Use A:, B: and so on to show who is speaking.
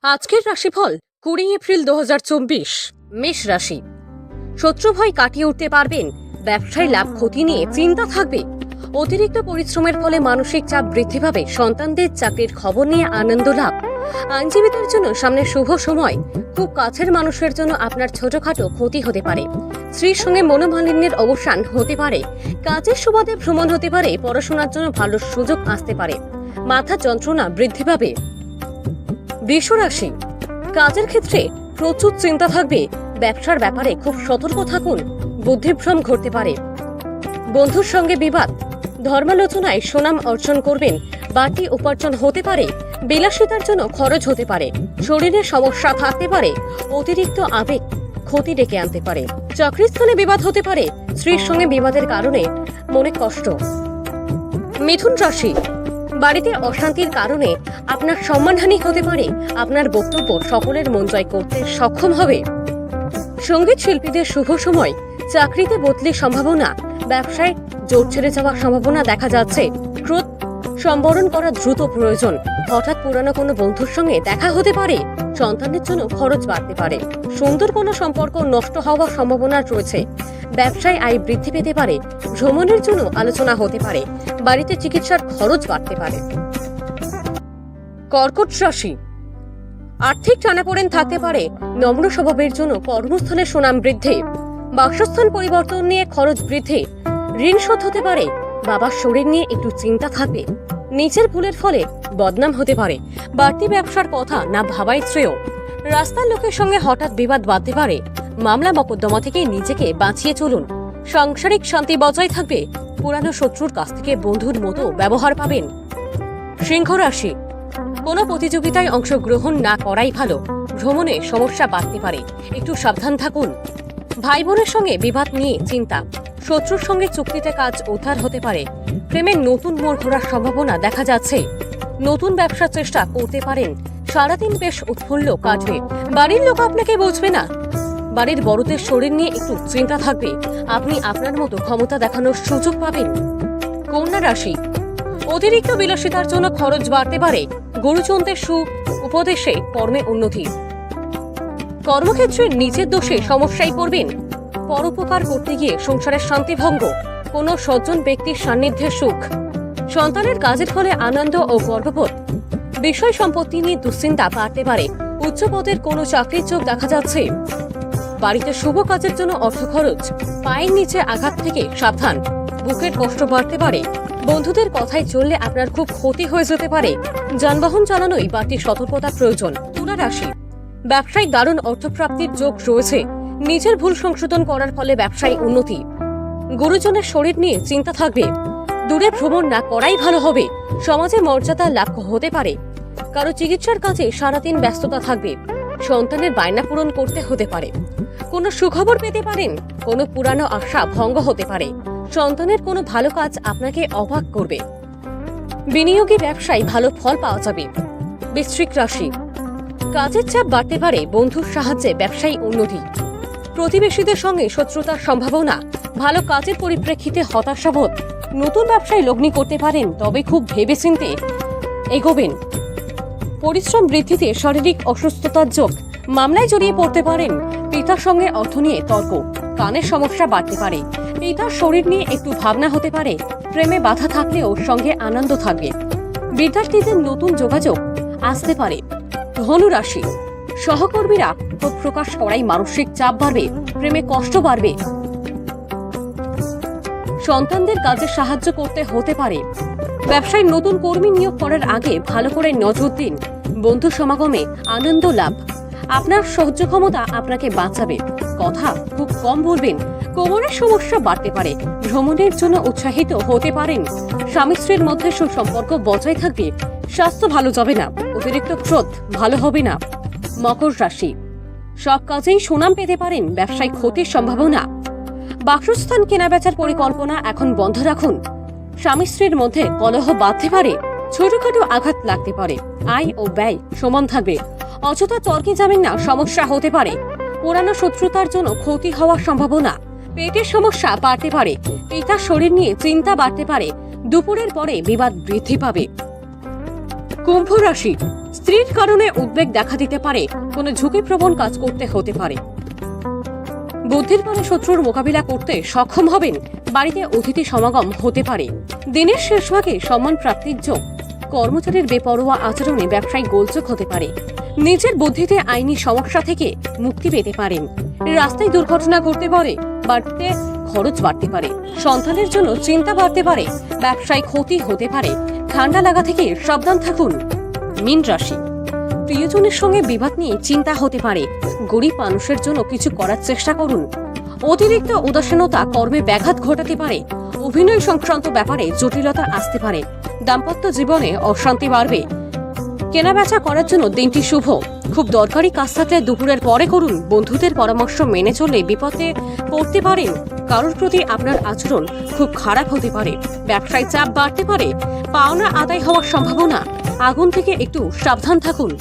A: আজকের রাশিফল 20 এপ্রিল 2024। মেষ রাশি। শত্রু ভয় কাটিয়ে উঠতে পারবেন। ব্যবসায় লাভ ক্ষতি নিয়ে চিন্তা থাকবে। অতিরিক্ত পরিশ্রমের ফলে মানসিক চাপ বৃদ্ধি পাবে। সন্তানদের চাকরির খবর নিয়ে আনন্দ লাভ। আইনজীবীদের জন্য সামনে শুভ সময়। খুব কাছের মানুষের জন্য আপনার ছোটখাটো ক্ষতি হতে পারে। স্ত্রীর সঙ্গে মনোমালিন্যের অবসান হতে পারে। কাজের সুবাদে ভ্রমণ হতে পারে। পড়াশোনার জন্য ভালো সুযোগ আসতে পারে। মাথা যন্ত্রণা বৃদ্ধি পাবে। বৃষ রাশি। কাজের ক্ষেত্রে প্রচুর চিন্তা থাকবে। ব্যবসার ব্যাপারে খুব সতর্ক থাকুন। বুদ্ধিভ্রম ঘটতে পারে। বন্ধুর সঙ্গে বিবাদ। ধর্মালোচনায় সুনাম অর্জন করবেন। বাড়তি উপার্জন হতে পারে। বিলাসিতার জন্য খরচ হতে পারে। শরীরের সমস্যা থাকতে পারে। অতিরিক্ত আবেগ ক্ষতি ডেকে আনতে পারে। চাকরিস্থলে বিবাদ হতে পারে। স্ত্রীর সঙ্গে বিবাদের কারণে মনে কষ্ট। মিথুন রাশি। বাড়িতে অশান্তির কারণে আপনার সম্মানহানি হতে পারে। আপনার বক্তব্য সকলের মন জয় করতে সক্ষম হবে। সঙ্গীত শিল্পীদের শুভ সময়। চাকরিতে বদলির সম্ভাবনা। ব্যবসায় জোর ছেড়ে যাওয়ার সম্ভাবনা দেখা যাচ্ছে। ক্রোধ সম্বরণ করা দ্রুত প্রয়োজন। হঠাৎ পুরানো কোনো বন্ধুর সঙ্গে দেখা হতে পারে। সন্তানের জন্য খরচ বাড়তে পারে। সুন্দর কোনো সম্পর্ক নষ্ট হওয়ার সম্ভাবনা রয়েছে। ব্যবসায় আয় বৃদ্ধি পেতে পারে। ভ্রমণের জন্য আলোচনা হতে পারে। বাড়িতে চিকিৎসার খরচ বাড়তে পারে। কর্কট রাশি। আর্থিক টানাপোড়েন থাকতে পারে। নম্র স্বভাবের জন্য কর্মস্থলে সুনাম বৃদ্ধি। বাসস্থান পরিবর্তন নিয়ে খরচ বৃদ্ধি। ঋণ শোধ হতে পারে। বাবার শরীর নিয়ে একটু চিন্তা থাকবে। নিজের ভুলের ফলে বদনাম হতে পারে। বাড়তি ব্যবসার কথা না ভাবাই শ্রেয়। রাস্তার লোকের সঙ্গে হঠাৎ বিবাদ বাঁধতে পারে। মামলা মকদ্দমা থেকে নিজেকে বাঁচিয়ে চলুন। সাংসারিক শান্তি বজায় থাকবে। পুরানো শত্রুর কাছ থেকে বন্ধুর মতো ব্যবহার পাবেন। সিংহ রাশি। কোনো প্রতিযোগিতায় অংশগ্রহণ না করাই ভালো। ভ্রমণে সমস্যা বাড়তে পারে। একটু সাবধান থাকুন। ভাই বোনের সঙ্গে বিবাদ নিয়ে চিন্তা। শত্রুর সঙ্গে চুক্তিতে কাজ উদ্ধার হতে পারে। প্রেমের নতুন মোড় ঘোরার সম্ভাবনা দেখা যাচ্ছে। নতুন ব্যবসার চেষ্টা করতে পারেন। সারাদিন বেশ উৎফুল্ল কাটবে। বাড়ির লোক আপনাকে বুঝবে না। বাড়ির বড়দের শরীর নিয়ে একটু চিন্তা থাকবে। আপনি আপনার মতো ক্ষমতা দেখানোর সুযোগ পাবেন। কন্যা রাশি। অতিরিক্ত বিলাসিতার জন্য খরচ বাড়তে পারে। গুরুজনদের উপদেশে কর্মে উন্নতি। কর্মক্ষেত্রে নিজের দোষে সমস্যায় পড়বেন। পরোপকার করতে গিয়ে সংসারের শান্তিভঙ্গ। কোনো সজ্জন ব্যক্তির সান্নিধ্যে সুখ। সন্তানের কাজের ফলে আনন্দ ও গর্ববোধ। বিষয় সম্পত্তি নিয়ে দুশ্চিন্তা বাড়তে পারে। উচ্চ পদের কোনো চাকরির চোখ দেখা যাচ্ছে। বাড়িতে শুভ কাজের জন্য অর্থ খরচ। পায়ের নিচে আঘাত থেকে সাবধান। বুকের কষ্ট বাড়তে পারে। বন্ধুদের কথায় চললে আপনার খুব ক্ষতি হয়ে যেতে পারে। যানবাহন চালানোই বাড়তি সতর্কতা প্রয়োজন। তুলা রাশি। ব্যবসায় দারুণ অর্থপ্রাপ্তির যোগ রয়েছে। নিজের ভুল সংশোধন করার ফলে ব্যবসায় উন্নতি। গুরুজনের শরীর নিয়ে চিন্তা থাকবে। দূরে ভ্রমণ না করাই ভালো হবে। সমাজে মর্যাদা লাভ হতে পারে। কারো চিকিৎসার কাজে সারাদিন ব্যস্ততা থাকবে। সন্তানের বায়না পূরণ করতে হতে পারে। কোনো সুখবর পেতে পারেন। কোনো পুরানো আশা ভঙ্গ হতে পারে। সন্তানের কোনো ভালো কাজ আপনাকে অবাক করবে। বিনিয়োগী ব্যবসায় ভালো ফল পাওয়া যাবে। বৃশ্চিক রাশি। কাজের চাপ বাড়তে পারে। বন্ধুর সাহায্যে ব্যবসায়ী উন্নতি। প্রতিবেশীদের সঙ্গে শত্রুতার সম্ভাবনা। ভালো কাজের পরিপ্রেক্ষিতে হতাশাবোধ। নতুন ব্যবসায় লগ্নি করতে পারেন, তবে খুব ভেবেচিন্তে এগোবেন। পরিশ্রম বৃদ্ধিতে শারীরিক অসুস্থতার যোগ। মামলায় জড়িয়ে পড়তে পারেন। পিতার সঙ্গে অর্থ নিয়ে তর্ক। কানের সমস্যা বাড়তে পারে। পিতার শরীর নিয়ে একটু ভাবনা হতে পারে। প্রেমে বাধা থাকলেও সঙ্গে আনন্দ থাকবে। বিদ্যার্থীদের নতুন যোগাযোগ আসতে পারে। ধনু রাশি। সহকর্মীরা ক্ষোভ প্রকাশ করাই মানসিক চাপ বাড়বে। প্রেমে কষ্ট বাড়বে। সন্তানদের কাজে সাহায্য করতে হতে পারে। ব্যবসায় নতুন কর্মী নিয়োগ করার আগে ভালো করে নজর দিন। বন্ধু সমাগমে আনন্দ লাভ। আপনার সহ্য ক্ষমতা আপনাকে বাঁচাবে। কথা খুব কম বলবেন। কোমরের সমস্যা বাড়তে পারে। ভ্রমণের জন্য উৎসাহিত হতে পারেন। স্বামী স্ত্রীর মধ্যে সুসম্পর্ক বজায় থাকবে। স্বাস্থ্য ভালো যাবে না। অতিরিক্ত ক্রোধ ভালো হবে না। মকর রাশি। সব কাজেই সুনাম পেতে পারেন। ব্যবসায় ক্ষতির সম্ভাবনা। বাসস্থান কেনাবেচার পরিকল্পনা এখন বন্ধ রাখুন। স্বামী স্ত্রীর মধ্যে কলহ বাঁধতে পারে। ছোটখাটো আঘাত লাগতে পারে। আয় ও ব্যয় সমান থাকবে। অযথা তর্কে যাবেন না, সমস্যা হতে পারে। পুরানো শত্রুতার জন্য ক্ষতি হওয়ার সম্ভাবনা। পেটের সমস্যা বাড়তে পারে। পিতার শরীর নিয়ে চিন্তা বাড়তে পারে। দুপুরের পরে বিবাদ বৃদ্ধি পাবে। কুম্ভ রাশি, স্ত্রীর কারণে উদ্বেগ দেখা দিতে পারে, কোনো ঝুঁকিপ্রবণ কাজ করতে হতে পারে। বুদ্ধির বলে শত্রুর মোকাবিলা করতে সক্ষম হবেন, বাড়িতে অতিথি সমাগম হতে পারে। দিনের শেষভাগে সম্মান প্রাপ্তির যোগ। কর্মচারীর বেপরোয়া আচরণে ব্যবসায়িক গোলযোগ হতে পারে। নিজের বুদ্ধিতে আইনি সমস্যা থেকে মুক্তি পেতে পারেন। রাস্তায় দুর্ঘটনা ঘটতে পারে, বাড়তে খরচ বাড়তে পারে। সন্তানের জন্য চিন্তা বাড়তে পারে, ব্যবসায় ক্ষতি হতে পারে। ঠান্ডা লাগা থেকে সাবধান থাকুন। মীন রাশি, প্রিয়জনের সঙ্গে বিবাদ নিয়ে চিন্তা হতে পারে। গরিব মানুষের জন্য কিছু করার চেষ্টা করুন। অতিরিক্ত উদাসীনতা কর্মে ব্যাঘাত ঘটাতে পারে। অভিনয় সংক্রান্ত ব্যাপারে জটিলতা আসতে পারে। দাম্পত্য জীবনে অশান্তি বাড়বে। কেনাবেচা করার জন্য দিনটি শুভ। খুব দরকারি কাজ থাকলে দুপুরের পরে করুন। বন্ধুদের পরামর্শ মেনে চললে বিপদে পড়তে পারেন। কারোর প্রতি আপনার আচরণ খুব খারাপ হতে পারে। ব্যবসায় চাপ বাড়তে পারে। পাওনা আদায় হওয়ার সম্ভাবনা। আগুন থেকে একটু সাবধান থাকুন।